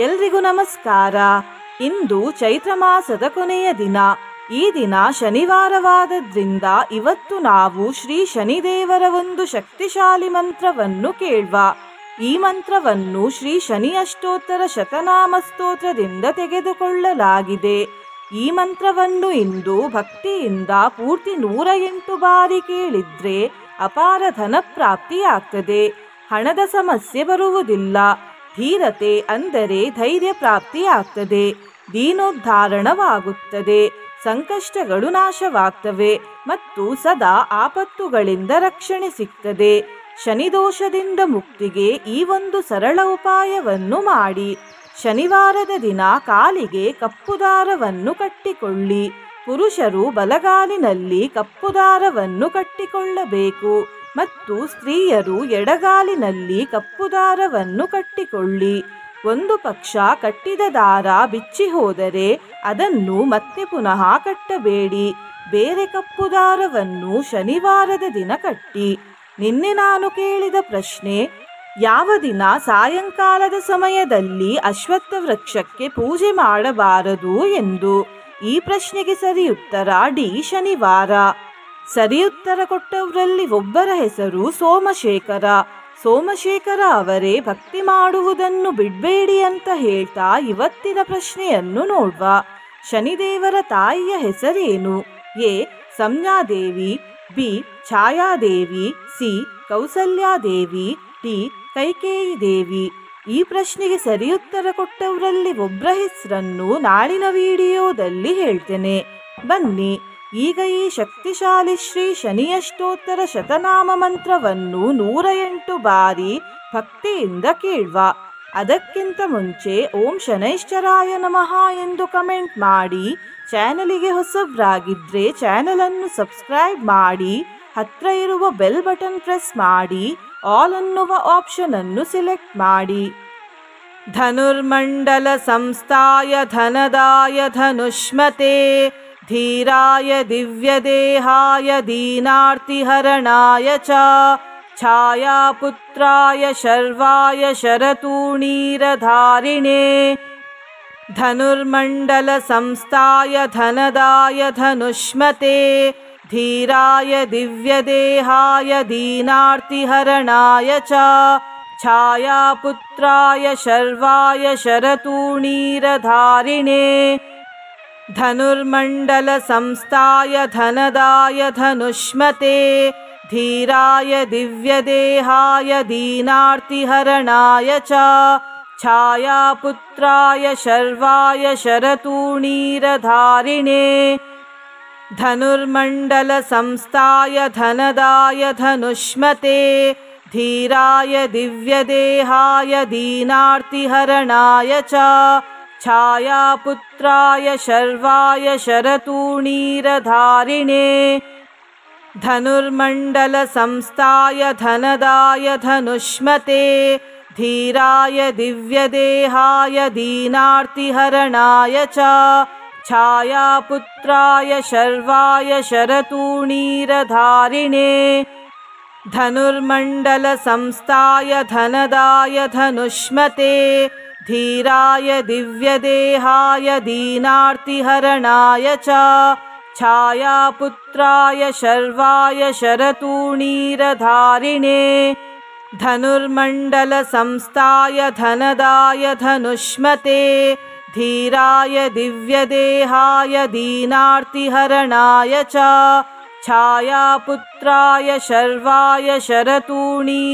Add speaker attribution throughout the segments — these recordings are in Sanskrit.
Speaker 1: ಎಲ್ರಿಗೂ ನಮಸ್ಕಾರ. ಇಂದು ಚೈತ್ರ ಮಾಸದ ಕೊನೆಯ ದಿನ. ಈ ದಿನ ಶನಿವಾರವಾದದ್ರಿಂದ ಇವತ್ತು ನಾವು ಶ್ರೀ ಶನಿದೇವರ ಒಂದು ಶಕ್ತಿಶಾಲಿ ಮಂತ್ರವನ್ನು ಕೇಳುವ. ಈ ಮಂತ್ರವನ್ನು ಶ್ರೀ ಶನಿ ಅಷ್ಟೋತ್ತರ ಶತನಾಮ ಸ್ತೋತ್ರದಿಂದ ತೆಗೆದುಕೊಳ್ಳಲಾಗಿದೆ. ಈ ಮಂತ್ರವನ್ನು ಇಂದು ಭಕ್ತಿಯಿಂದ ಪೂರ್ತಿ 108 ಬಾರಿ ಕೇಳಿದ್ರೆ ಅಪಾರ ಧನ ಪ್ರಾಪ್ತಿಯಾಗ್ತದೆ. ಹಣದ ಸಮಸ್ಯೆ ಬರುವುದಿಲ್ಲ. ಧೀರತೆ ಅಂದರೆ ಧೈರ್ಯ ಪ್ರಾಪ್ತಿಯಾಗ್ತದೆ. ದೀನೋದ್ಧಾರಣವಾಗುತ್ತದೆ. ಸಂಕಷ್ಟಗಳು ನಾಶವಾಗ್ತವೆ ಮತ್ತು ಸದಾ ಆಪತ್ತುಗಳಿಂದ ರಕ್ಷಣೆ ಸಿಗ್ತದೆ. ಶನಿದೋಷದಿಂದ ಮುಕ್ತಿಗೆ ಈ ಒಂದು ಸರಳ ಉಪಾಯವನ್ನು ಮಾಡಿ. ಶನಿವಾರದ ದಿನ ಕಾಲಿಗೆ ಕಪ್ಪು ದಾರವನ್ನು ಕಟ್ಟಿಕೊಳ್ಳಿ. ಪುರುಷರು ಬಲಗಾಲಿನಲ್ಲಿ ಕಪ್ಪು ದಾರವನ್ನು ಕಟ್ಟಿಕೊಳ್ಳಬೇಕು ಮತ್ತು ಸ್ತ್ರೀಯರು ಎಡಗಾಲಿನಲ್ಲಿ ಕಪ್ಪು ದಾರವನ್ನು ಕಟ್ಟಿಕೊಳ್ಳಿ. ಒಂದು ಪಕ್ಷ ಕಟ್ಟಿದ ದಾರ ಬಿಚ್ಚಿ ಹೋದರೆ ಅದನ್ನು ಮತ್ತೆ ಪುನಃ ಕಟ್ಟಬೇಡಿ. ಬೇರೆ ಕಪ್ಪು ದಾರವನ್ನು ಶನಿವಾರದ ದಿನ ಕಟ್ಟಿ. ನಿನ್ನೆ ನಾನು ಕೇಳಿದ ಪ್ರಶ್ನೆ, ಯಾವ ದಿನ ಸಾಯಂಕಾಲದ ಸಮಯದಲ್ಲಿ ಅಶ್ವತ್ಥ ವೃಕ್ಷಕ್ಕೆ ಪೂಜೆ ಮಾಡಬಾರದು ಎಂದು. ಈ ಪ್ರಶ್ನೆಗೆ ಸರಿ ಉತ್ತರ ಡಿ, ಶನಿವಾರ. ಸರಿ ಉತ್ತರ ಕೊಟ್ಟವರಲ್ಲಿ ಒಬ್ಬರ ಹೆಸರು ಸೋಮಶೇಖರ. ಸೋಮಶೇಖರ ಅವರೇ ಭಕ್ತಿ ಮಾಡುವುದನ್ನು ಬಿಡಬೇಡಿ ಅಂತ ಹೇಳ್ತಾ ಇವತ್ತಿನ ಪ್ರಶ್ನೆಯನ್ನು ನೋಡುವ. ಶನಿದೇವರ ತಾಯಿಯ ಹೆಸರೇನು? A, Sanjnadevi, B, Chhayadevi, C, Kausalyadevi, D, Kaikeyi Devi. ಈ ಪ್ರಶ್ನೆಗೆ ಸರಿ ಉತ್ತರ ಕೊಟ್ಟವರಲ್ಲಿ ಒಬ್ಬರ ಹೆಸರನ್ನು ನಾಳಿನ ವಿಡಿಯೋದಲ್ಲಿ ಹೇಳ್ತೇನೆ. ಬನ್ನಿ ಈಗ ಈ ಶಕ್ತಿಶಾಲಿ ಶ್ರೀ ಶನಿಯಷ್ಟೋತ್ತರ ಶತನಾಮ ಮಂತ್ರವನ್ನು 108 ಬಾರಿ ಭಕ್ತಿಯಿಂದ ಕೇಳುವ. ಅದಕ್ಕಿಂತ ಮುಂಚೆ ಓಂ ಶನೈಶ್ಚರಾಯ ನಮಃ ಎಂದು ಕಮೆಂಟ್ ಮಾಡಿ. ಚಾನಲಿಗೆ ಹೊಸಬ್ರಾಗಿದ್ರೆ ಚಾನಲನ್ನು ಸಬ್ಸ್ಕ್ರೈಬ್ ಮಾಡಿ. ಹತ್ರ ಇರುವ ಬೆಲ್ ಬಟನ್ ಪ್ರೆಸ್ ಮಾಡಿ. ಆಲ್ ಅನ್ನುವ ಆಪ್ಷನ್ ಅನ್ನು ಸಿಲೆಕ್ಟ್ ಮಾಡಿ. ಧನುರ್ಮಂಡಲ ಸಂಸ್ಥಾಯ ಧನದಾಯ ಧನುಷ್ಮತೆ ಧೀರಾಯ ದಿವ್ಯದೇಹಾಯ ದೀನಾರ್ತಿಹರಣಾಯ ಚ ಛಾಯಾಪುತ್ರಾಯ ಶರ್ವಾಯ ಶರತೂಣೀರಧಾರಿಣೇ. ಧನುರ್ಮಂಡಲ ಸಂಸ್ಥಾಯ ಧನದಾಯ ಧನುಷ್ಮತೆ ಧೀರಾಯ ದಿವ್ಯದೇಹಾಯ ದೀನಾರ್ತಿಹರಣಾಯ ಚ ಛಾಯಾಪುತ್ರಾಯ ಶರ್ವಾಯ ಶರತೂಣೀರಧಾರಿಣೇ. ಧನುರ್ಮಂಡಲ ಸಂಸ್ಥಾಯ ಧನದಾಯ ಧನುಷ್ಮತೆ ಧೀರಾಯ ದಿವ್ಯದೇಹಾಯ ದೀನಾರ್ತಿಹರಣಾಯ ಚ ಛಾಯಾಪುತ್ರಾಯ ಶರ್ವಾಯ ಶರತೂಣೀರಧಾರಿಣೇ. ಧನುರ್ಮಂಡಲ ಸಂಸ್ಥಾಯ ಧನದಾಯ ಧನುಷ್ಮತೆ ಧೀರಾಯ ದಿವ್ಯದೇಹಾಯ ದೀನಾರ್ತಿಹರಣಾಯ ಚ ಛಾಯಾಪುತ್ರಾಯ ಶರ್ವಾಯ ಶರತೂಣೀರಧಾರಿಣೇ. ಧನುರ್ಮಂಡಲ ಸಂಸ್ಥಾಯ ಧನದಾಯ ಧನುಷ್ಮತೆ ಧೀರಾಯ ದಿವ್ಯದೇಹಾಯ ದೀನಾರ್ತಿಹರಣಾಯ ಚ ಛಾಯಾಪುತ್ರಾಯ ಶರ್ವಾಯ ಶರತೂಣೀರಧಾರಿಣೇ. ಧನುರ್ಮಂಡಲ ಸಂಸ್ಥಾಯ ಧನದಾಯ ಧನುಷ್ಮತೆ ಧೀರಾಯ ದಿವ್ಯದೇಹಾಯ ದೀನಾರ್ತಿಹರಣಾಯ ಚ ಛಾಯಾಪುತ್ರಾಯ ಶರ್ವಾಯ ಶರತೂಣೀರಧಾರಿಣೇ. ಧನುರ್ಮಂಡಲ ಸಂಸ್ಥಾಯ ಧನದಾಯ ಧನುಷ್ಮತೆ ಧೀರಾಯ ದಿವ್ಯದೇಹಾಯ ದೀನಾರ್ತಿಹರಣಾಯ ಚ ಛಾಯಾಪುತ್ರಾಯ ಶರ್ವಾಯ ಶರತೂಣೀರಧಾರಿಣೇ.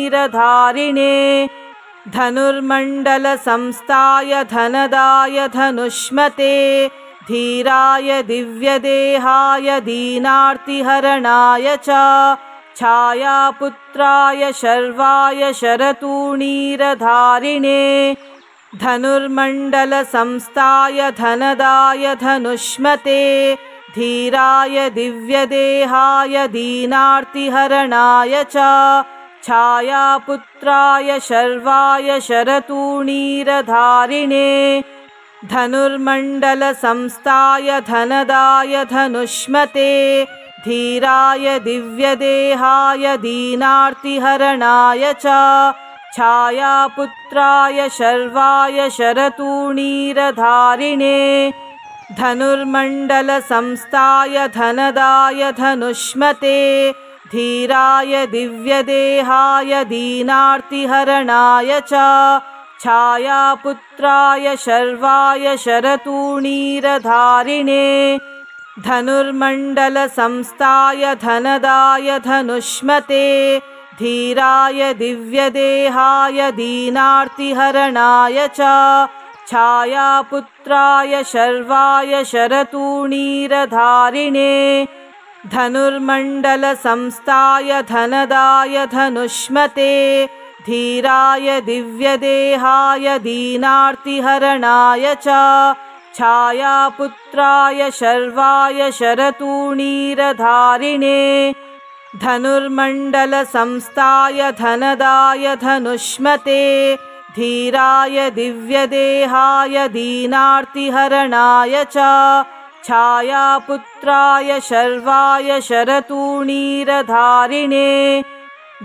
Speaker 1: ಧನುರ್ಮಂಡಲ ಸಂಸ್ಥಾಯ ಧನದಾಯ ಧನುಷ್ಮತೆ ಧೀರಾಯ ದಿವ್ಯದೇಹಾಯ ದೀನಾರ್ತಿಹರಣಾಯ ಚ ಛಾಯಾಪುತ್ರಾಯ ಶರ್ವಾಯ ಶರತೂಣೀರಧಾರಿಣೇ. ಧನುರ್ಮಂಡಲ ಸಂಸ್ಥಾಯ ಧನದಾಯ ಧನುಷ್ಮತೆ ಧೀರಾಯ ದಿವ್ಯದೇಹಾಯ ದೀನಾರ್ತಿಹರಣಾಯ ಚ ಛಾಯಾಪುತ್ರಾಯ ಶರ್ವಾಯ ಶರತೂಣೀರಧಾರಿಣೇ. ಧನುರ್ಮಂಡಲ ಸಂಸ್ಥಾಯ ಧನದಾಯ ಧನುಷ್ಮತೆ ಧೀರಾಯ ದಿವ್ಯದೇಹಾಯ ದೀನಾರ್ತಿಹರಣಾಯ ಚ छायापुत्राय शर्वाय शरतूणीरधारिणे धनुर्मण्डलसंस्थाय धनदाय धनुष्मते धीराय दिव्यदेहाय दीनार्तिहरणाय च छायापुत्राय शर्वाय शरतूणीरधारिणे धनुर्मण्डलसंस्थाय धनदाय धनुष्मते धीराय दिव्यदेहाय दीनार्तिहरणाय च छायापुत्राय शर्वाय शरतूणीरधारिणे धनुर्मण्डलसंस्थाय धनदाय धनुष्मते धीराय दिव्यदेहाय दीनार्तिहरणाय च छायापुत्राय शर्वाय शरतूणीरधारिणे धनुर्मण्डलसंस्थाय धनदाय धनुष्मते धीराय दिव्यदेहाय दीनार्तिहरणाय च छायापुत्राय शर्वाय शरतूणीरधारिणे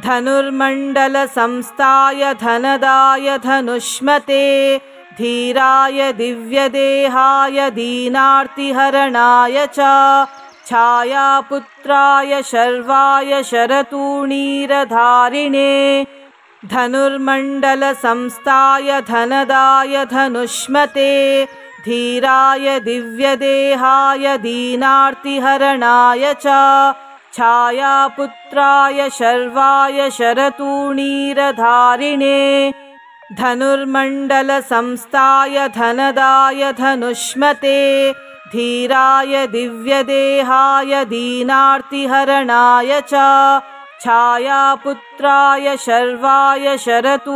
Speaker 1: धनुर्मण्डलसंस्थाय धनदाय धनुष्मते धीराय दिव्यदेहाय दीनार्तिहरणाय च छायापुत्राय शर्वाय शरतूणीरधारिणे धनुर्मण्डलसंस्थाय धनदाय धनुष्मते धीराय दिव्यदेहाय दीनार्तिहरणाय च छायापुत्राय शर्वाय शरतूणीरधारिणे धनुर्मण्डलसंस्थाय धनदाय धनुष्मते धीराय दिव्यदेहाय दीनार्तिहरणाय च छायापुत्राय शर्वाय शरतूणीरधारिणे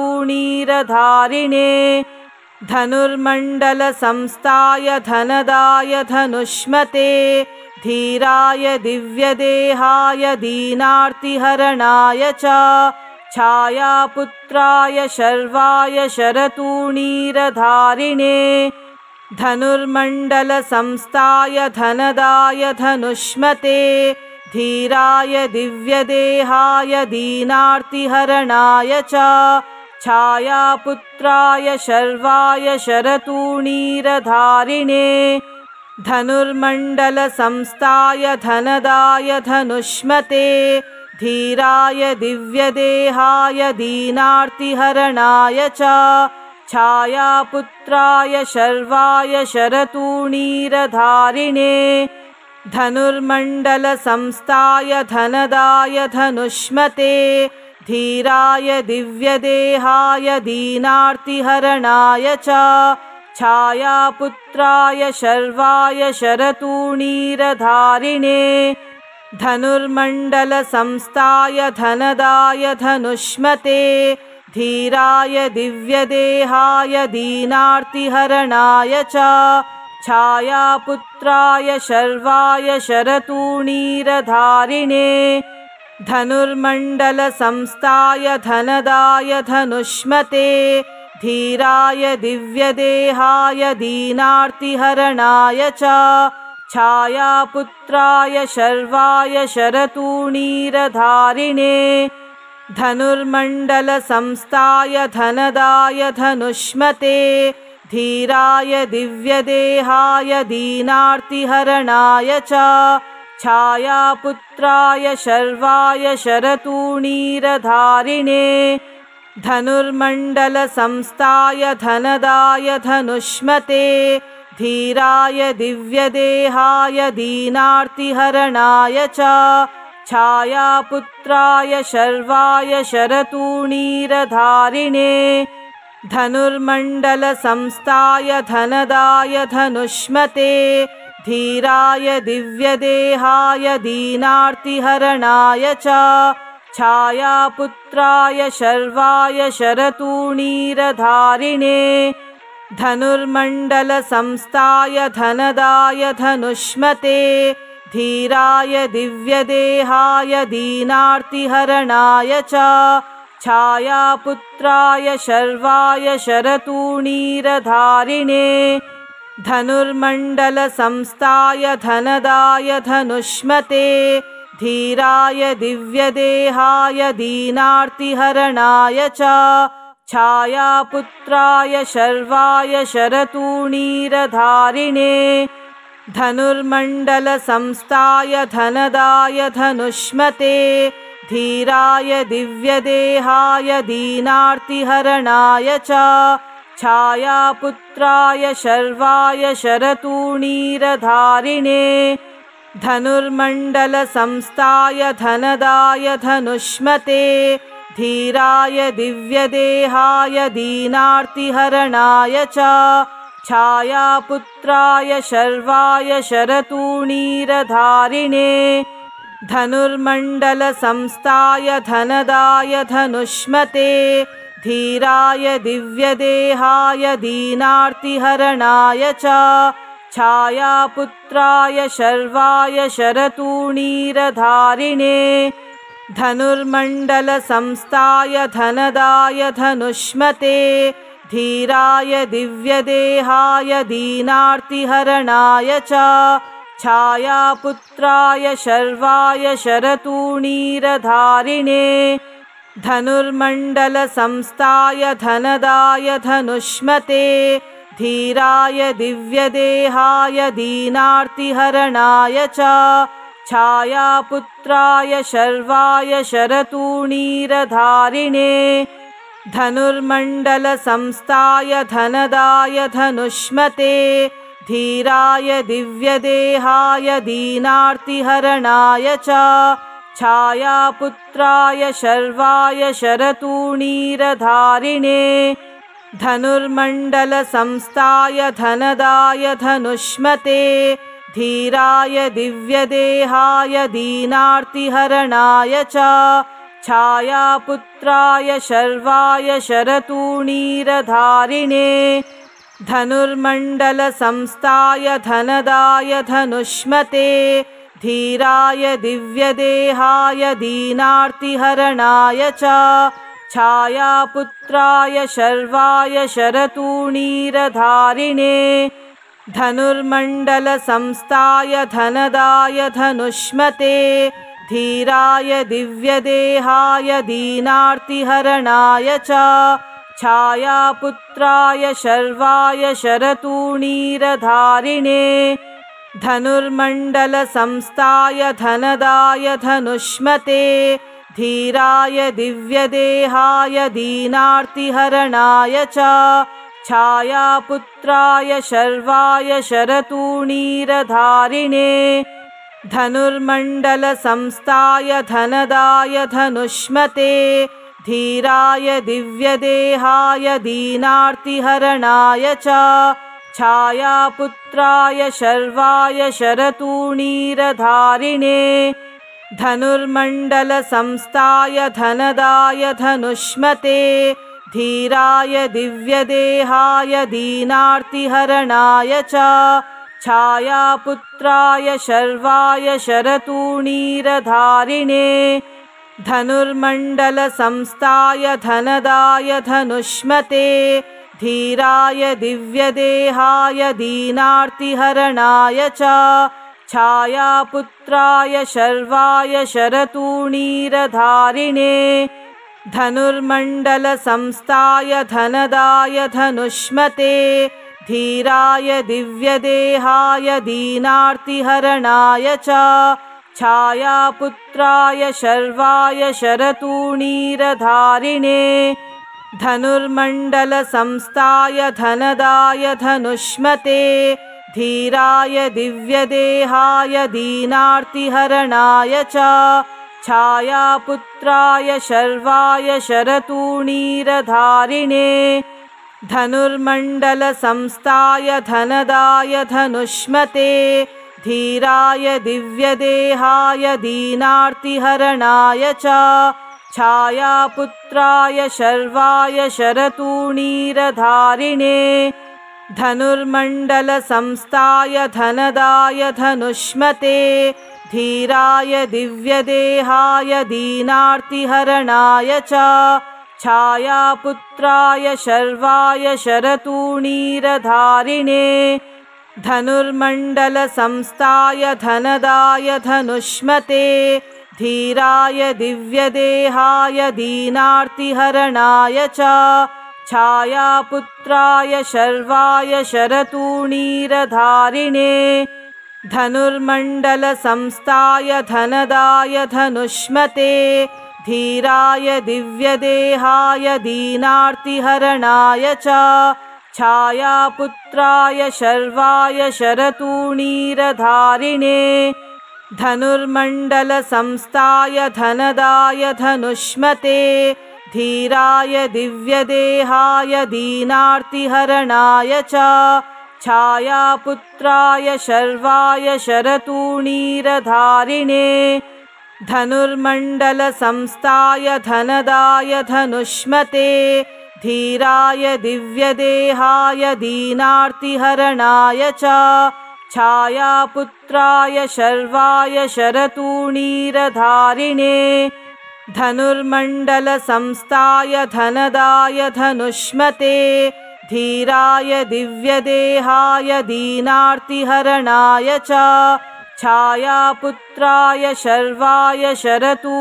Speaker 1: धनुर्मण्डलसंस्थाय धनदाय धनुष्मते धीराय दिव्यदेहाय दीनार्तिहरणाय च छायापुत्राय शर्वाय शरतूणीरधारिणे धनुर्मण्डलसंस्थाय धनदाय धनुष्मते धीराय दिव्यदेहाय दीनार्तिहरणाय च छायापुत्राय शर्वाय शरतूणीरधारिणे धनुर्मण्डलसंस्थाय धनदाय धनुष्मते धीराय दिव्यदेहाय दीनार्तिहरणाय च छायापुत्राय शर्वाय शरतूणीरधारिणे धनुर्मण्डलसंस्थाय धनदाय धनुष्मते धीराय दिव्यदेहाय दीनार्तिहरणाय च छायापुत्राय शर्वाय शरतूणीरधारिणे धनुर्मण्डलसंस्थाय धनदाय धनुष्मते धीराय दिव्यदेहाय दीनार्तिहरणाय च छायापुत्राय शर्वाय शरतूणीरधारिणे धनुर्मण्डलसंस्थाय धनदाय धनुष्मते धीराय दिव्यदेहाय दीनार्तिहरणाय च छायापुत्राय शर्वाय शरतूणीरधारिणे धनुर्मण्डलसंस्थाय धनदाय धनुष्मते धीराय दिव्यदेहाय दीनार्तिहरणाय च छायापुत्राय शर्वाय शरतूणीरधारिणे धनुर्मण्डलसंस्थाय धनदाय धनुष्मते धीराय दिव्यदेहाय दीनार्तिहरणाय च छायापुत्राय शर्वाय शरतूणीरधारिणे धनुर्मण्डलसंस्थाय धनदाय धनुष्मते धीराय दिव्यदेहाय दीनार्तिहरणाय च छायापुत्राय शर्वाय शरतूणीरधारिणे धनुर्मण्डलसंस्थाय धनदाय धनुष्मते धीराय दिव्यदेहाय दीनार्तिहरणाय च छायापुत्राय शर्वाय शरतूणीरधारिणे धनुर्मण्डलसंस्थाय धनदाय धनुष्मते धीराय दिव्यदेहाय दीनार्तिहरणाय च छायापुत्राय शर्वाय शरतूणीरधारिणे धनुर्मण्डलसंस्थाय धनदाय धनुष्मते धीराय दिव्यदेहाय दीनार्तिहरणाय च छायापुत्राय शर्वाय शरतूणीरधारिणे धनुर्मण्डलसंस्थाय धनदाय धनुष्मते धीराय दिव्यदेहाय दीनार्तिहरणाय च छायापुत्राय शर्वाय शरतूणीरधारिणे धनुर्मण्डलसंस्थाय धनदाय धनुष्मते धीराय दिव्यदेहाय दीनार्तिहरणाय च छायापुत्राय शर्वाय शरतूणीरधारिणे धनुर्मण्डलसंस्थाय धनदाय धनुष्मते धीराय दिव्यदेहाय दीनार्तिहरणाय च छायापुत्राय शर्वाय शरतूणीरधारिणे धनुर्मण्डलसंस्थाय धनदाय धनुष्मते धीराय दिव्यदेहाय दीनार्तिहरणाय च छायापुत्राय शर्वाय शरतूणीरधारिणे धनुर्मण्डलसंस्थाय धनदाय धनुष्मते धीराय दिव्यदेहाय दीनार्तिहरणाय च छायापुत्राय शर्वाय शरतूणीरधारिणे धनुर्मण्डलसंस्थाय धनदाय धनुष्मते धीराय दिव्यदेहाय दीनार्तिहरणाय च छायापुत्राय शर्वाय शरतूणीरधारिणे धनुर्मण्डलसंस्थाय धनदाय धनुष्मते धीराय दिव्यदेहाय दीनार्तिहरणाय च छायापुत्राय शर्वाय शरतूणीरधारिणे धनुर्मण्डलसंस्थाय धनदाय धनुष्मते धीराय दिव्यदेहाय दीनार्तिहरणाय च छायापुत्राय शर्वाय शरतूणीरधारिणे धनुर्मण्डलसंस्थाय धनदाय धनुष्मते धीराय दिव्यदेहाय दीनार्तिहरणाय च छायापुत्राय शर्वाय शरतूणीरधारिणे धनुर्मण्डलसंस्थाय धनदाय धनुष्मते धीराय दिव्यदेहाय दीनार्तिहरणाय च छायापुत्राय शर्वाय शरतूणीरधारिणे धनुर्मण्डलसंस्थाय धनदाय धनुष्मते धीराय दिव्यदेहाय दीनार्तिहरणाय च छायापुत्राय शर्वाय शरतूणीरधारिणे धनुर्मण्डलसंस्थाय धनदाय धनुष्मते धीराय दिव्यदेहाय दीनार्तिहरणाय च छायापुत्राय शर्वाय शरतूणीरधारिणे धनुर्मण्डलसंस्थाय धनदाय धनुष्मते धीराय दिव्यदेहाय दीनार्तिहरणाय च छायापुत्राय शर्वाय शरतूणीरधारिणे धनुर्मण्डलसंस्थाय धनदाय धनुष्मते धीराय दिव्यदेहाय दीनार्तिहरणाय च छायापुत्राय शर्वाय शरतूणीरधारिणे धनुर्मण्डलसंस्थाय धनदाय धनुष्मते धीराय दिव्यदेहाय दीनार्तिहरणाय च छायापुत्राय शर्वाय शरतूणीरधारिणे धनुर्मण्डलसंस्थाय धनदाय धनुष्मते धीराय दिव्यदेहाय दीनार्तिहरणाय च छायापुत्राय शर्वाय शरतूणीरधारिणे धनुर्मण्डलसंस्थाय धनदाय धनुष्मते धीराय दिव्यदेहाय दीनार्तिहरणाय च छायापुत्राय शर्वाय शरतूणीरधारिणे धनुर्मण्डलसंस्थाय धनदाय धनुष्मते धीराय दिव्यदेहाय दीनार्तिहरणाय च छायापुत्राय शर्वाय शरतूणीरधारिणे धनुर्मण्डलसंस्थाय धनदाय धनुष्मते धीराय दिव्यदेहाय दीनार्तिहरणाय च छायापुत्राय शर्वाय शरतूणीरधारिणे धनुर्मण्डलसंस्थाय धनदाय धनुष्मते धीराय दिव्यदेहाय दीनार्तिहरणाय च छायापुत्राय शर्वाय शरतूणीरधारिणे धनुर्मण्डलसंस्थाय धनदाय धनुष्मते धीराय दिव्यदेहाय दीनार्तिहरणाय च छायापुत्राय शर्वाय शरतूणीरधारिणे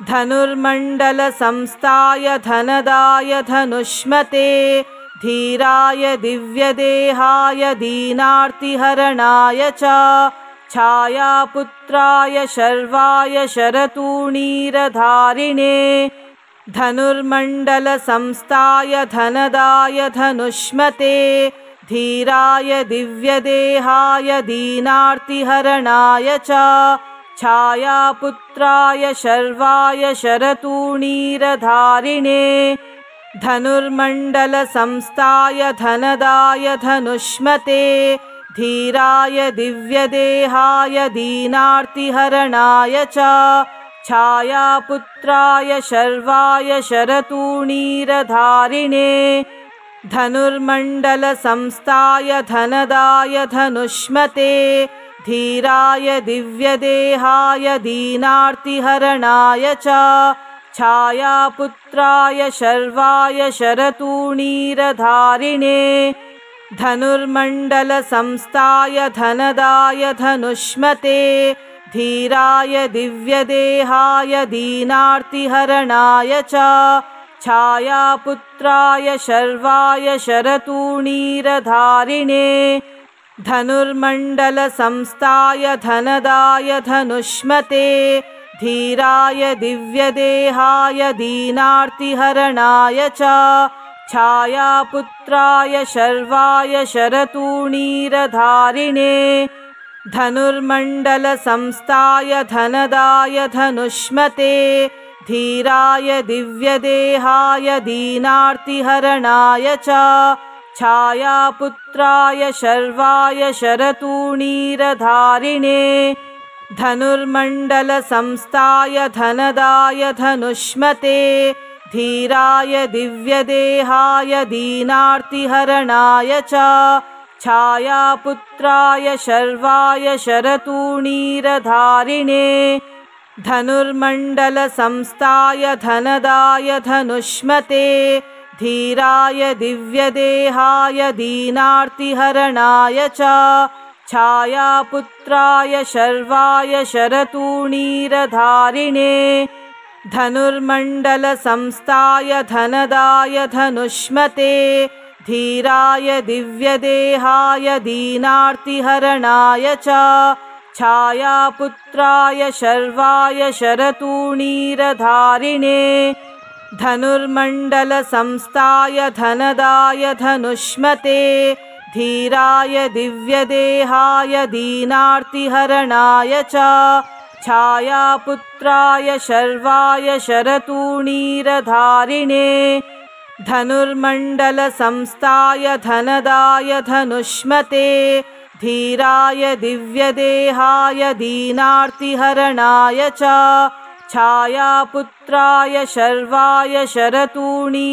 Speaker 1: धनुर्मण्डलसंस्थाय धनदाय धनुष्मते धीराय दिव्यदेहाय दीनार्तिहरणाय च छायापुत्राय शर्वाय शरतूणीरधारिणे धनुर्मण्डलसंस्थाय धनदाय धनुष्मते धीराय दिव्यदेहाय दीनार्तिहरणाय च छायापुत्राय शर्वाय शरतूणीरधारिणे धनुर्मण्डलसंस्थाय धनदाय धनुष्मते धीराय दिव्यदेहाय दीनार्तिहरणाय च छायापुत्राय शर्वाय शरतूणीरधारिणे धनुर्मण्डलसंस्थाय धनदाय धनुष्मते धीराय दिव्यदेहाय दीनार्तिहरणाय च छायापुत्राय शर्वाय शरतूणीरधारिणे धनुर्मण्डलसंस्थाय धनदाय धनुष्मते धीराय दिव्यदेहाय दीनार्तिहरणाय च छायापुत्राय शर्वाय शरतूणीरधारिणे धनुर्मण्डलसंस्थाय धनदाय धनुष्मते धीराय दिव्यदेहाय दीनार्तिहरणाय च छायापुत्राय शर्वाय शरतूणीरधारिणे धनुर्मण्डलसंस्थाय धनदाय धनुष्मते धीराय दिव्यदेहाय दीनार्तिहरणाय च छायापुत्राय शर्वाय शरतूणीरधारिणे धनुर्मण्डलसंस्थाय धनदाय धनुष्मते धीराय दिव्यदेहाय दीनार्तिहरणाय च छायापुत्राय शर्वाय शरतूणीरधारिणे धनुर्मण्डलसंस्थाय धनदाय धनुष्मते धीराय दिव्यदेहाय दीनार्तिहरणाय च छायापुत्राय शर्वाय शरतूणीरधारिणे धनुर्मण्डलसंस्थाय धनदाय धनुष्मते धीराय दिव्यदेहाय दीनार्तिहरणाय च छायापुत्राय शर्वाय शरतूणीरधारिणे धनुर्मण्डलसंस्थाय धनदाय धनुष्मते धीराय दिव्यदेहाय दीनार्तिहरणाय च छायापुत्राय शर्वाय शरतूणीरधारिणे धनुर्मण्डलसंस्थाय धनदाय धनुष्मते धीराय दिव्यदेहाय दीनार्तिहरणाय च छायापुत्राय शर्वाय शरतूणीरधारिणे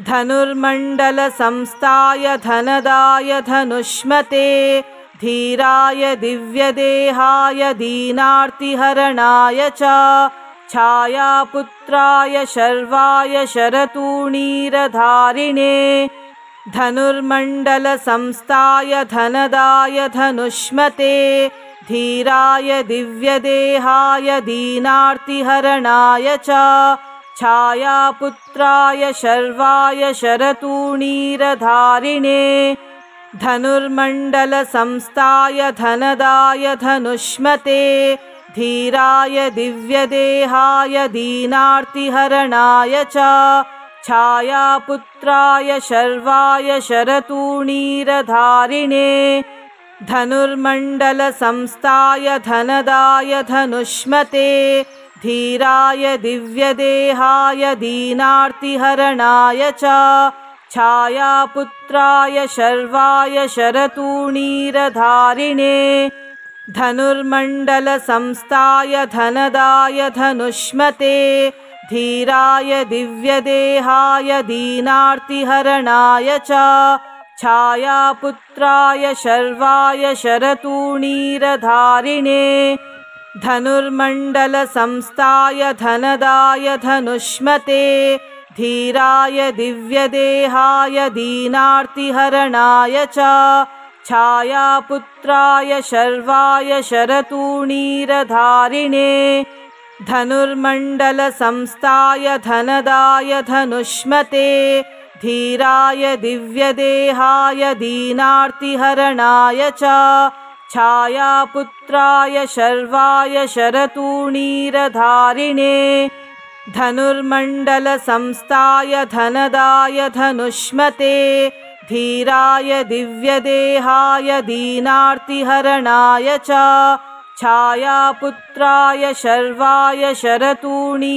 Speaker 1: धनुर्मण्डलसंस्थाय धनदाय धनुष्मते धीराय दिव्यदेहाय दीनार्तिहरणाय च छायापुत्राय शर्वाय शरतूणीरधारिणे धनुर्मण्डलसंस्थाय धनदाय धनुष्मते धीराय दिव्यदेहाय दीनार्तिहरणाय च छायापुत्राय शर्वाय शरतूणीरधारिणे धनुर्मण्डलसंस्थाय धनदाय धनुष्मते धीराय दिव्यदेहाय दीनार्तिहरणाय च छायापुत्राय शर्वाय शरतूणीरधारिणे धनुर्मण्डलसंस्थाय धनदाय धनुष्मते धीराय दिव्यदेहाय दीनार्तिहरणाय च छायापुत्राय शर्वाय शरतूणीरधारिणे धनुर्मण्डलसंस्थाय धनदाय धनुष्मते धीराय दिव्यदेहाय दीनार्तिहरणाय च छायापुत्राय शर्वाय शरतूणीरधारिणे धनुर्मण्डलसंस्थाय धनदाय धनुष्मते धीराय दिव्यदेहाय दीनार्तिहरणाय च छायापुत्राय शर्वाय शरतूणीरधारिणे धनुर्मण्डलसंस्थाय धनदाय धनुष्मते धीराय दिव्यदेहाय दीनार्तिहरणाय च छायापुत्राय शर्वाय शरतूणीरधारिणे धनुर्मण्डलसंस्थाय धनदाय धनुष्मते धीराय दिव्यदेहाय दीनार्तिहरणाय च छायापुत्राय शर्वाय शरतूणीरधारिणे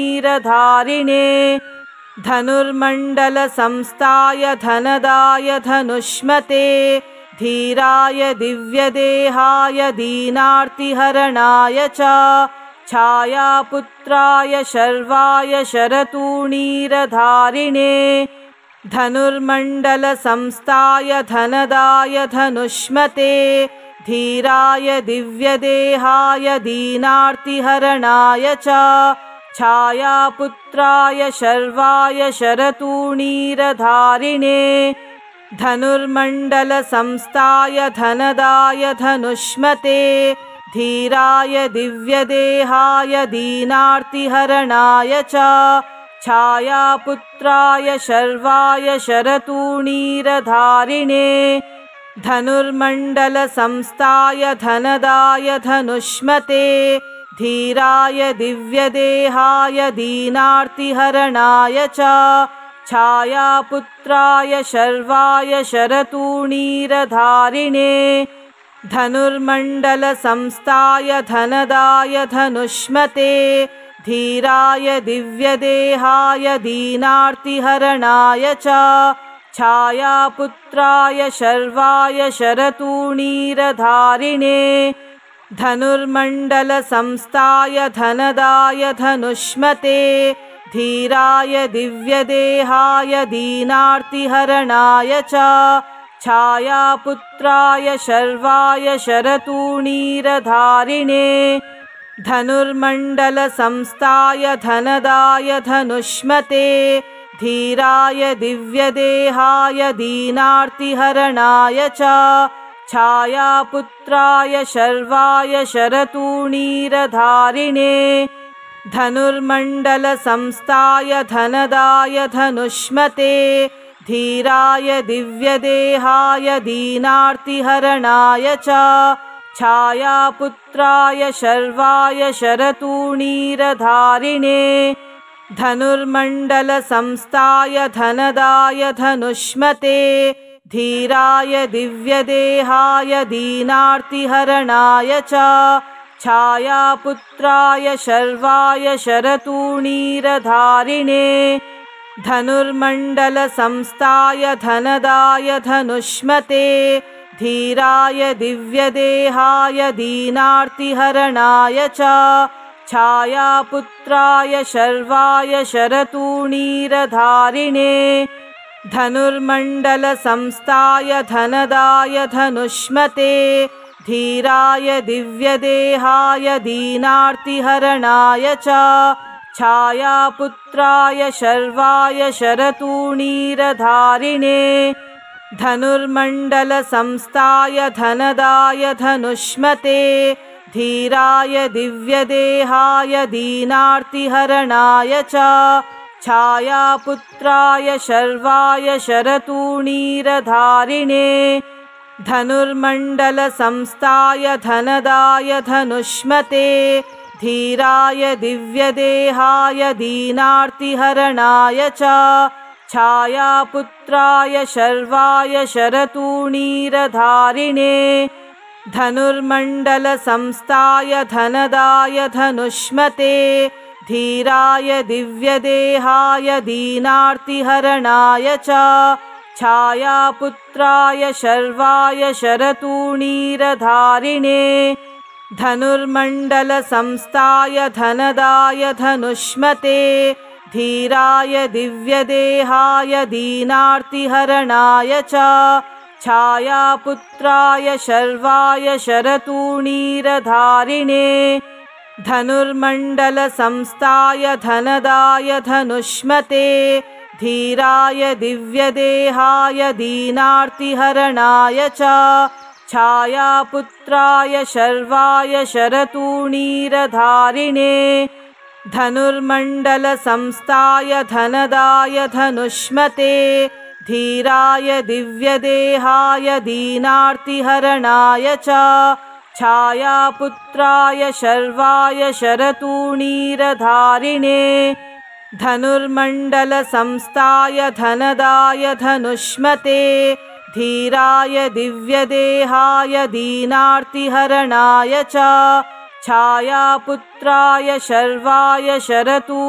Speaker 1: धनुर्मण्डलसंस्थाय धनदाय धनुष्मते धीराय दिव्यदेहाय दीनार्तिहरणाय च छायापुत्राय शर्वाय शरतूणीरधारिणे धनुर्मण्डलसंस्थाय धनदाय धनुष्मते धीराय दिव्यदेहाय दीनार्तिहरणाय च छायापुत्राय शर्वाय शरतूणीरधारिणे धनुर्मण्डलसंस्थाय धनदाय धनुष्मते धीराय दिव्यदेहाय दीनार्तिहरणाय च छायापुत्राय शर्वाय शरतूणीरधारिणे धनुर्मण्डलसंस्थाय धनदाय धनुष्मते धीराय दिव्यदेहाय दीनार्तिहरणाय च छायापुत्राय शर्वाय शरतूणीरधारिणे धनुर्मण्डलसंस्थाय धनदाय धनुष्मते धीराय दिव्यदेहाय दीनार्तिहरणाय च छायापुत्राय शर्वाय शरतूणीरधारिणे धनुर्मण्डलसंस्थाय धनदाय धनुष्मते धीराय दिव्यदेहाय दीनार्तिहरणाय च छायापुत्राय शर्वाय शरतूणीरधारिणे धनुर्मण्डलसंस्थाय धनदाय धनुष्मते धीराय दिव्यदेहाय दीनार्तिहरणाय च छायापुत्राय शर्वाय शरतूणीरधारिणे धनुर्मण्डलसंस्थाय धनदाय धनुष्मते धीराय दिव्यदेहाय दीनार्तिहरणाय च छायापुत्राय शर्वाय शरतूणीरधारिणे धनुर्मण्डलसंस्थाय धनदाय धनुष्मते धीराय दिव्यदेहाय दीनार्तिहरणाय च छायापुत्राय शर्वाय शरतूणीरधारिणे धनुर्मण्डलसंस्थाय धनदाय धनुष्मते धीराय दिव्यदेहाय दीनार्तिहरणाय च छायापुत्राय शर्वाय शरतूणीरधारिणे धनुर्मण्डलसंस्थाय धनदाय धनुष्मते धीराय दिव्यदेहाय दीनार्तिहरणाय च छायापुत्राय शर्वाय शरतूणीरधारिणे धनुर्मण्डलसंस्थाय धनदाय धनुष्मते धीराय दिव्यदेहाय दीनार्तिहरणाय च छायापुत्राय शर्वाय शरतूणीरधारिणे धनुर्मण्डलसंस्थाय धनदाय धनुष्मते धीराय दिव्यदेहाय दीनार्तिहरणाय च छायापुत्राय शर्वाय शरतूणीरधारिणे धनुर्मण्डलसंस्थाय धनदाय धनुष्मते धीराय दिव्यदेहाय दीनार्तिहरणाय च छायापुत्राय शर्वाय शरतूणीरधारिणे धनुर्मण्डलसंस्थाय धनदाय धनुष्मते धीराय दिव्यदेहाय दीनार्तिहरणाय च छायापुत्राय शर्वाय शरतूणीरधारिणे धनुर्मण्डलसंस्थाय धनदाय धनुष्मते धीराय दिव्यदेहाय दीनार्तिहरणाय च छायापुत्राय शर्वाय शरतूणीरधारिणे धनुर्मण्डलसंस्थाय धनदाय धनुष्मते धीराय दिव्यदेहाय दीनार्तिहरणाय च छायापुत्राय शर्वाय शरतूणीरधारिणे धनुर्मण्डलसंस्थाय धनदाय धनुष्मते धीराय दिव्यदेहाय दीनार्तिहरणाय च छायापुत्राय शर्वाय शरतूणीरधारिणे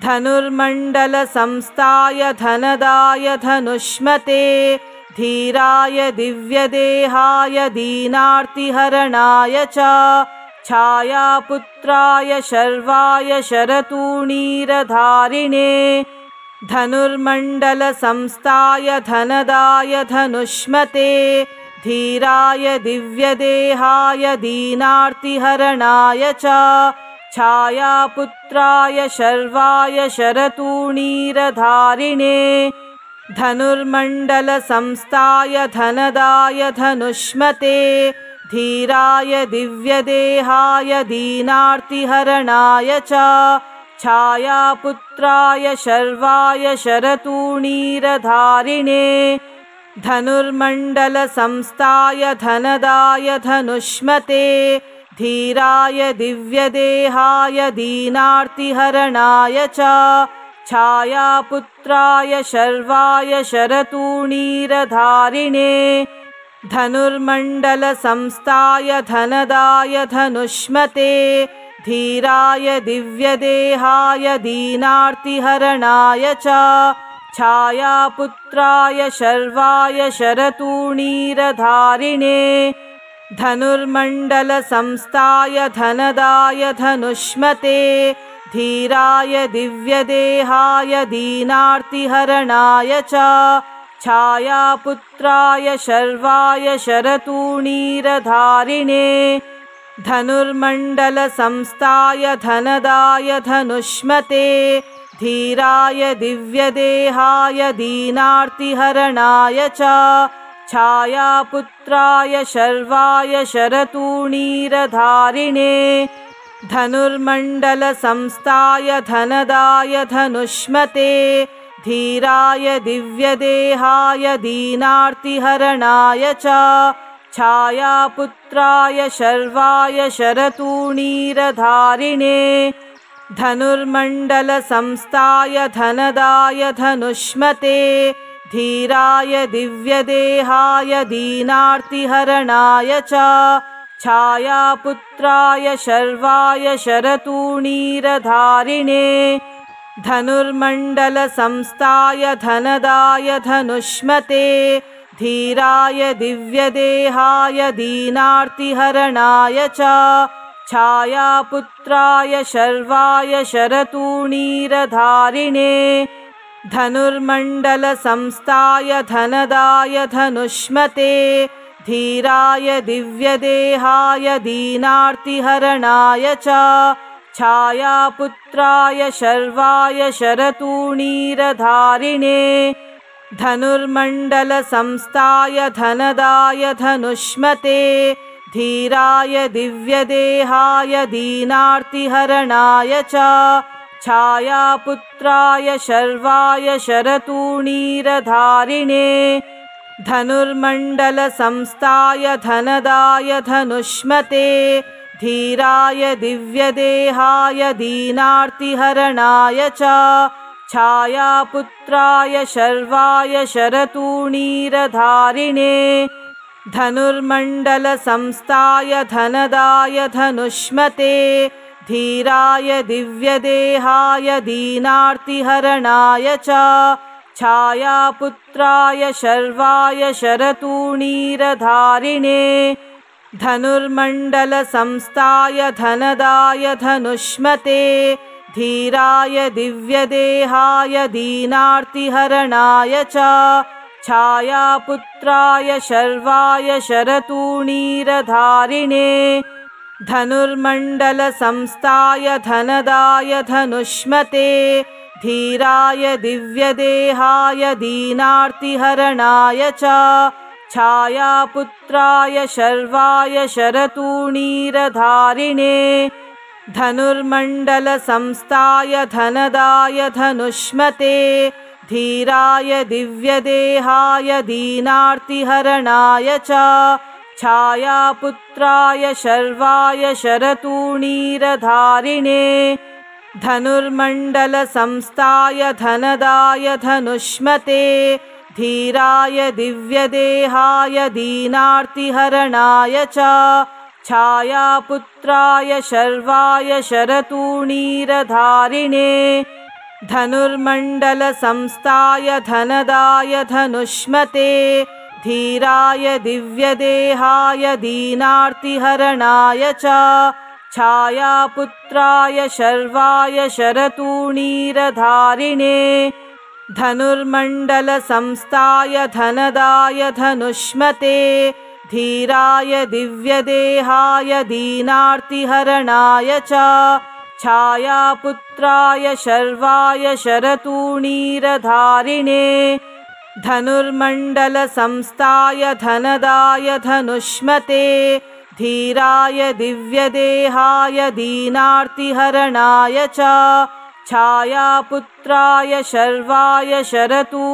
Speaker 1: धनुर्मण्डलसंस्थाय धनदाय धनुष्मते धीराय दिव्यदेहाय दीनार्तिहरणाय च छायापुत्राय शर्वाय शरतूणीरधारिणे धनुर्मण्डलसंस्थाय धनदाय धनुष्मते धीराय दिव्यदेहाय दीनार्तिहरणाय च छायापुत्राय शर्वाय शरतूणीरधारिणे धनुर्मण्डलसंस्थाय धनदाय धनुष्मते धीराय दिव्यदेहाय दीनार्तिहरणाय च छायापुत्राय शर्वाय शरतूणीरधारिणे धनुर्मण्डलसंस्थाय धनदाय धनुष्मते धीराय दिव्यदेहाय दीनार्तिहरणाय च छायापुत्राय शर्वाय शरतूणीरधारिणे धनुर्मण्डलसंस्थाय धनदाय धनुष्मते धीराय दिव्यदेहाय दीनार्तिहरणाय च छायापुत्राय शर्वाय शरतूणीरधारिणे धनुर्मण्डलसंस्थाय धनदाय धनुष्मते धीराय दिव्यदेहाय दीनार्तिहरणाय च छायापुत्राय शर्वाय शरतूणीरधारिणे धनुर्मण्डलसंस्थाय धनदाय धनुष्मते धीराय दिव्यदेहाय दीनार्तिहरणाय च छायापुत्राय शर्वाय शरतूणीरधारिणे धनुर्मण्डलसंस्थाय धनदाय धनुष्मते धीराय दिव्यदेहाय दीनार्तिहरणाय च छायापुत्राय शर्वाय शरतूणीरधारिणे धनुर्मण्डलसंस्थाय धनदाय धनुष्मते धीराय दिव्यदेहाय दीनार्तिहरणाय च छायापुत्राय शर्वाय शरतूणीरधारिणे धनुर्मण्डलसंस्थाय धनदाय धनुष्मते धीराय दिव्यदेहाय दीनार्तिहरणाय च छायापुत्राय शर्वाय शरतूणीरधारिणे धनुर्मण्डलसंस्थाय धनदाय धनुष्मते धीराय दिव्यदेहाय दीनार्तिहरणाय च छायापुत्राय शर्वाय शरतूणीरधारिणे धनुर्मण्डलसंस्थाय धनदाय धनुष्मते धीराय दिव्यदेहाय दीनार्तिहरणाय च छायापुत्राय शर्वाय शरतूणीरधारिणे धनुर्मण्डलसंस्थाय धनदाय धनुष्मते धीराय दिव्यदेहाय दीनार्तिहरणाय च छायापुत्राय शर्वाय शरतूणीरधारिणे धनुर्मण्डलसंस्थाय धनदाय धनुष्मते धीराय दिव्यदेहाय दीनार्तिहरणाय च छायापुत्राय शर्वाय शरतूणीरधारिणे धनुर्मण्डलसंस्थाय धनदाय धनुष्मते धीराय दिव्यदेहाय दीनार्तिहरणाय च छायापुत्राय शर्वाय शरतूणीरधारिणे धनुर्मण्डलसंस्थाय धनदाय धनुष्मते धीराय दिव्यदेहाय दीनार्तिहरणाय च छायापुत्राय शर्वाय शरतूणीरधारिणे धनुर्मण्डलसंस्थाय धनदाय धनुष्मते धीराय दिव्यदेहाय दीनार्तिहरणाय च छायापुत्राय शर्वाय शरतूणीरधारिणे धनुर्मण्डलसंस्थाय धनदाय धनुष्मते धीराय दिव्यदेहाय दीनार्तिहरणाय च छायापुत्राय शर्वाय शरतूणीरधारिणे धनुर्मण्डलसंस्थाय धनदाय धनुष्मते धीराय दिव्यदेहाय दीनार्तिहरणाय च छायापुत्राय शर्वाय शरतूणीरधारिणे धनुर्मण्डलसंस्थाय धनदाय धनुष्मते धीराय दिव्यदेहाय दीनार्तिहरणाय च छायापुत्राय शर्वाय शरतूणीरधारिणे धनुर्मण्डलसंस्थाय धनदाय धनुष्मते धीराय दिव्यदेहाय दीनार्तिहरणाय च छायापुत्राय शर्वाय शरतूणीरधारिणे धनुर्मण्डलसंस्थाय धनदाय धनुष्मते धीराय दिव्यदेहाय दीनार्तिहरणाय च छायापुत्राय शर्वाय धनुर्मण्डलसंस्थाय धनदाय धनुष्मते धीराय दिव्यदेहाय दीनार्तिहरणाय च छायापुत्राय शर्वाय शरतूणीरधारिणे